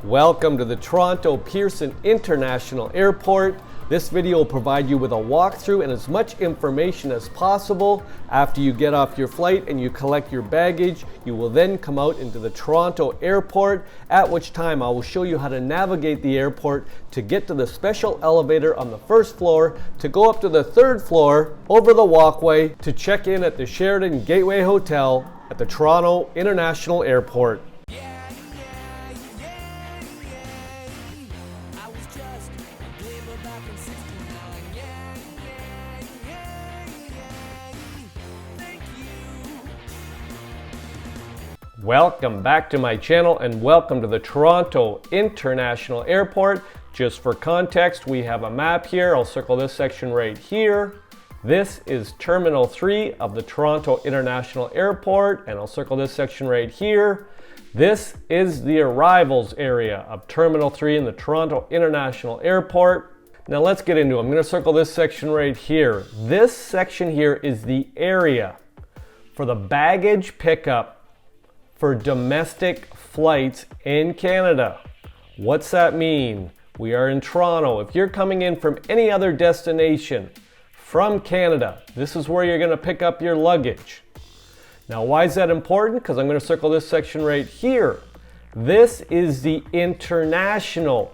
Welcome to the Toronto Pearson International Airport. This video will provide you with a walkthrough and as much information as possible. After you get off your flight and you collect your baggage, you will then come out into the Toronto Airport, at which time I will show you how to navigate the airport to get to the special elevator on the first floor, to go up to the third floor, over the walkway, to check in at the Sheraton Gateway Hotel at the Toronto International Airport. Welcome back to my channel and welcome to the Toronto International Airport. Just for context, we have a map here. I'll circle this section right here. This is Terminal 3 of the Toronto International Airport, and I'll circle this section right here. This is the arrivals area of Terminal 3 in the Toronto International Airport. Now let's get into it. I'm going to circle this section right here. This section here is the area for the baggage pickup for domestic flights in Canada. What's that mean? We are in Toronto. If you're coming in from any other destination from Canada, this is where you're going to pick up your luggage. Now, why is that important? Because I'm going to circle this section right here. This is the international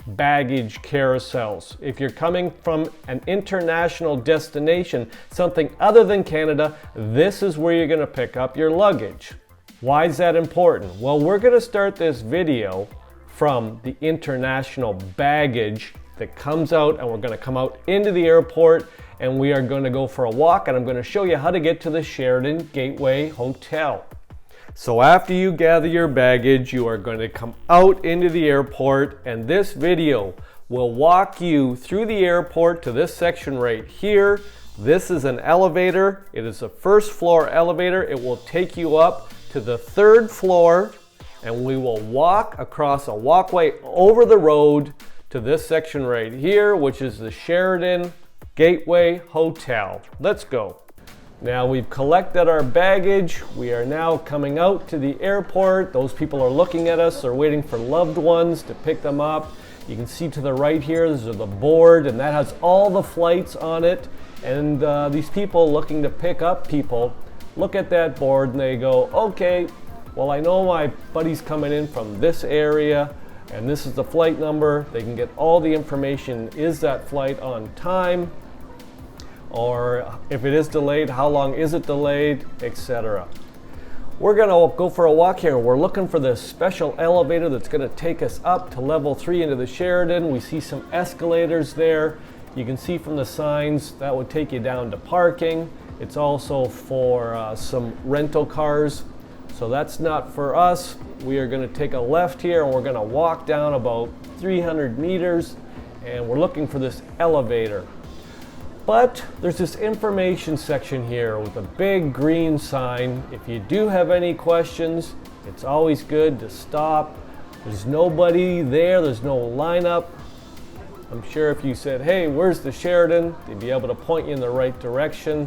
baggage carousels. If you're coming from an international destination, something other than Canada, this is where you're going to pick up your luggage. Why is that important? Well, we're going to start this video from the international baggage that comes out, and we're going to come out into the airport and we are going to go for a walk, and I'm going to show you how to get to the Sheraton Gateway Hotel. So after you gather your baggage, you are going to come out into the airport, and this video will walk you through the airport to this section right here. This is an elevator. It is a first floor elevator. It will take you up to the third floor, and we will walk across a walkway over the road to this section right here, which is the Sheraton Gateway Hotel. Let's go. Now we've collected our baggage. We are now coming out to the airport. Those people are looking at us. They're waiting for loved ones to pick them up. You can see to the right here, this is the board, and that has all the flights on it. And these people looking to pick up people look at that board and they go, okay, well, I know my buddy's coming in from this area and this is the flight number. They can get all the information. Is that flight on time? Or if it is delayed, how long is it delayed, etc. We're gonna go for a walk here. We're looking for this special elevator that's gonna take us up to level 3 into the Sheraton. We see some escalators there. You can see from the signs that would take you down to parking. It's also for some rental cars, so that's not for us. We are going to take a left here and we're going to walk down about 300 meters, and we're looking for this elevator. But there's this information section here with a big green sign. If you do have any questions, it's always good to stop. There's nobody there, there's no lineup. I'm sure if you said, hey, where's the Sheraton? They'd be able to point you in the right direction.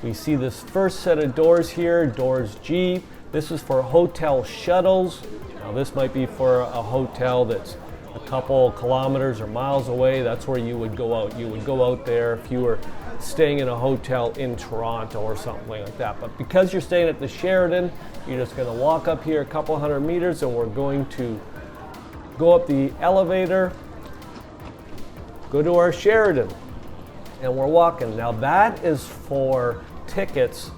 We see this first set of doors here, doors G. This is for hotel shuttles. Now this might be for a hotel that's a couple kilometers or miles away. That's where you would go out. You would go out there if you were staying in a hotel in Toronto or something like that. But because you're staying at the Sheraton, you're just going to walk up here a couple hundred meters, and we're going to go up the elevator, go to our Sheraton, and we're walking. Now that is for tickets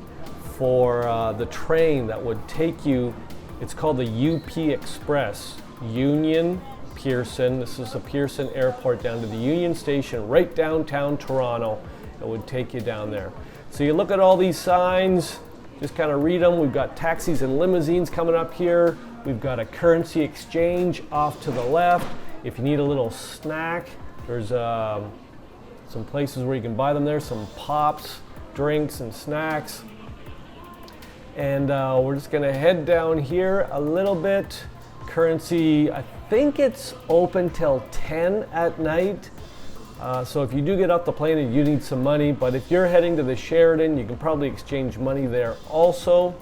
for the train that would take you. It's called the UP Express, Union Pearson. This is the Pearson Airport down to the Union Station right downtown Toronto. It would take you down there. So you look at all these signs, just kind of read them. We've got taxis and limousines coming up here. We've got a currency exchange off to the left. If you need a little snack, there's some places where you can buy them there, some pops, drinks, and snacks. And we're just gonna head down here a little bit. Currency, I think it's open till 10 at night. So if you do get off the plane and you need some money, but if you're heading to the Sheraton, you can probably exchange money there also.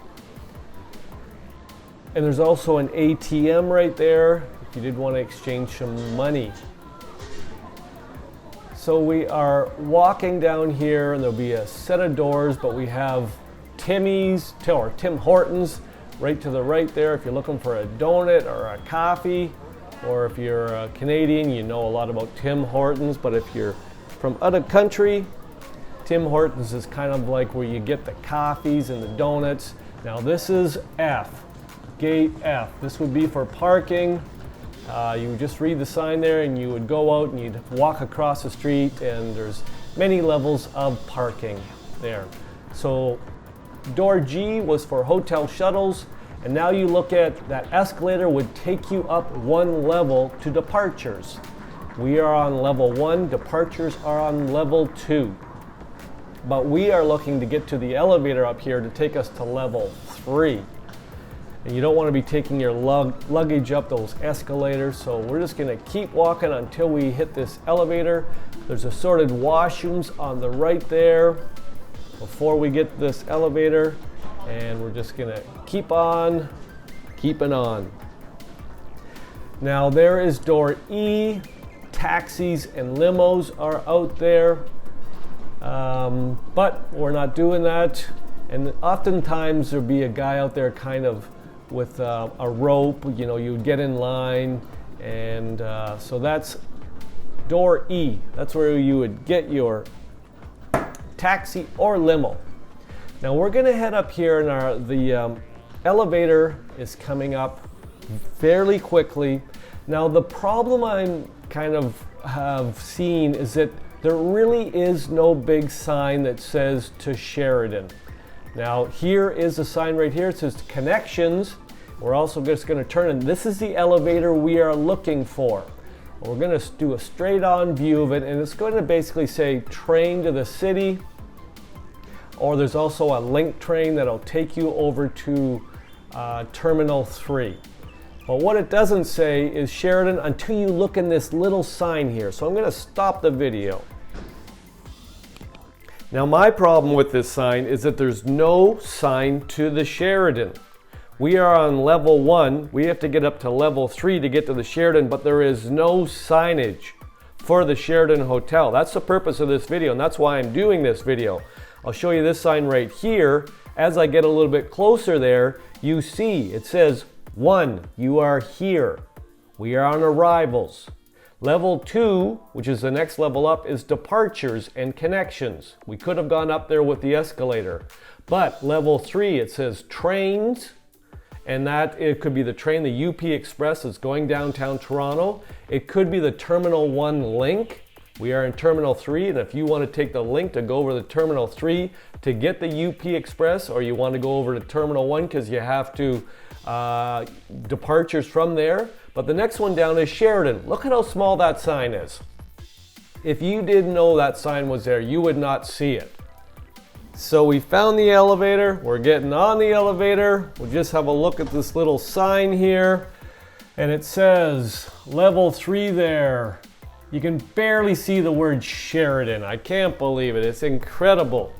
And there's also an ATM right there. if you did want to exchange some money. So we are walking down here, and there'll be a set of doors, but we have Timmy's or Tim Hortons right to the right there if you're looking for a donut or a coffee, or if you're a Canadian, you know a lot about Tim Hortons, but if you're from out of country, Tim Hortons is kind of like where you get the coffees and the donuts. Now this is F, gate F. This would be for parking. You would just read the sign there and you would go out and you'd walk across the street, and there's many levels of parking there. So door G was for hotel shuttles, and now you look at that escalator would take you up one level to departures. We are on level 1, departures are on level 2. But we are looking to get to the elevator up here to take us to level 3. And you don't want to be taking your luggage up those escalators, so we're just going to keep walking until we hit this elevator. There's assorted washrooms on the right there before we get this elevator, and we're just going to keep on keeping on. Now there is door E. Taxis and limos are out there, but we're not doing that. And oftentimes there'll be a guy out there kind of with a rope, you know, you get in line, and so that's door E. That's where you would get your taxi or limo. Now we're going to head up here, and the elevator is coming up fairly quickly. Now the problem I'm kind of have seen is that there really is no big sign that says to Sheridan. Now here is a sign right here. It says connections. We're also just going to turn, and this is the elevator we are looking for. We're going to do a straight on view of it, and it's going to basically say train to the city, or there's also a link train that'll take you over to Terminal 3. But what it doesn't say is Sheridan until you look in this little sign here. So I'm going to stop the video. Now my problem with this sign is that there's no sign to the Sheridan. We are on level 1. We have to get up to level 3 to get to the Sheridan, but there is no signage for the Sheraton Hotel. That's the purpose of this video, and that's why I'm doing this video. I'll show you this sign right here. As I get a little bit closer there, you see it says 1, you are here. We are on arrivals. Level 2, which is the next level up, is departures and connections. We could have gone up there with the escalator. But level 3, it says trains, and that it could be the train, the UP Express that's going downtown Toronto. It could be the Terminal 1 link. We are in Terminal 3, and if you want to take the link to go over to Terminal 3 to get the UP Express, or you want to go over to Terminal 1 because you have to departures from there. But the next one down is Sheridan. Look at how small that sign is. If you didn't know that sign was there, you would not see it. So we found the elevator. We're getting on the elevator. We'll just have a look at this little sign here, and it says level 3 there. You can barely see the word Sheridan. I can't believe it. It's incredible.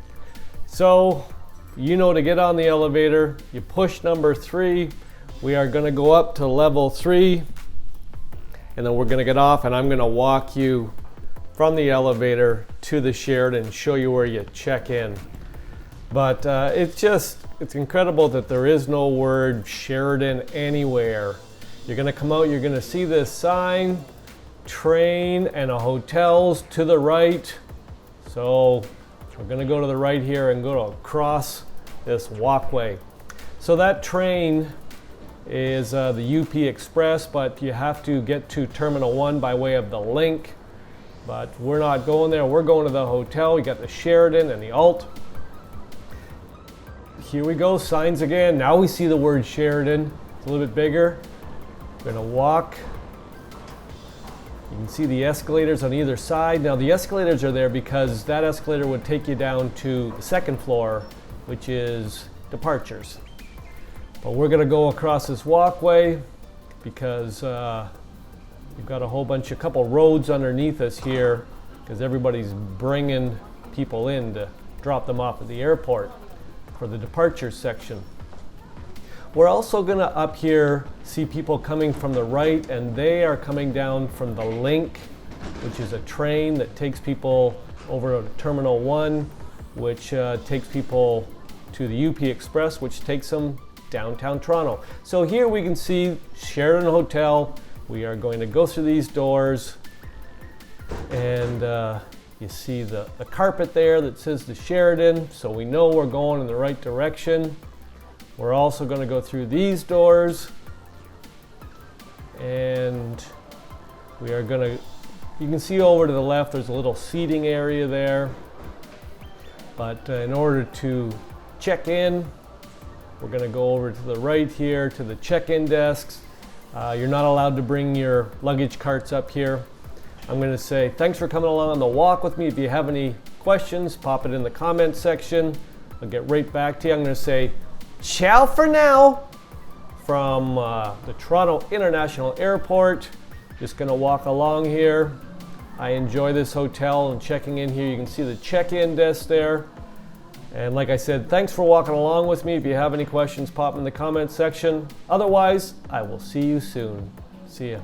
So, you know, to get on the elevator, you push number 3. We are going to go up to level 3, and then we're going to get off, and I'm going to walk you from the elevator to the Sheridan and show you where you check in. But it's incredible that there is no word Sheridan anywhere. You're going to come out, you're going to see this sign, train and a hotel's to the right. So we're going to go to the right here and go across this walkway. So that train is the UP Express, but you have to get to Terminal 1 by way of the link. But we're not going there. We're going to the hotel. We got the Sheridan and the Alt. Here we go, signs again. Now we see the word Sheridan. It's a little bit bigger. We're going to walk. You can see the escalators on either side. Now the escalators are there because that escalator would take you down to the second floor, which is departures. But we're going to go across this walkway because we've got a couple roads underneath us here because everybody's bringing people in to drop them off at the airport for the departure section. We're also going to up here see people coming from the right, and they are coming down from the Link, which is a train that takes people over to Terminal 1, which takes people to the UP Express, which takes them downtown Toronto. So here we can see Sheraton Hotel. We are going to go through these doors, and you see the carpet there that says the Sheridan, so we know we're going in the right direction. We're also going to go through these doors, and we are going to, you can see over to the left there's a little seating area there, but in order to check in, we're going to go over to the right here to the check-in desks. You're not allowed to bring your luggage carts up here. I'm going to say thanks for coming along on the walk with me. If you have any questions, pop it in the comment section. I'll get right back to you. I'm going to say ciao for now from the Toronto International Airport. Just going to walk along here. I enjoy this hotel and checking in here. You can see the check-in desk there. And like I said, thanks for walking along with me. If you have any questions, pop them in the comment section. Otherwise, I will see you soon. See ya.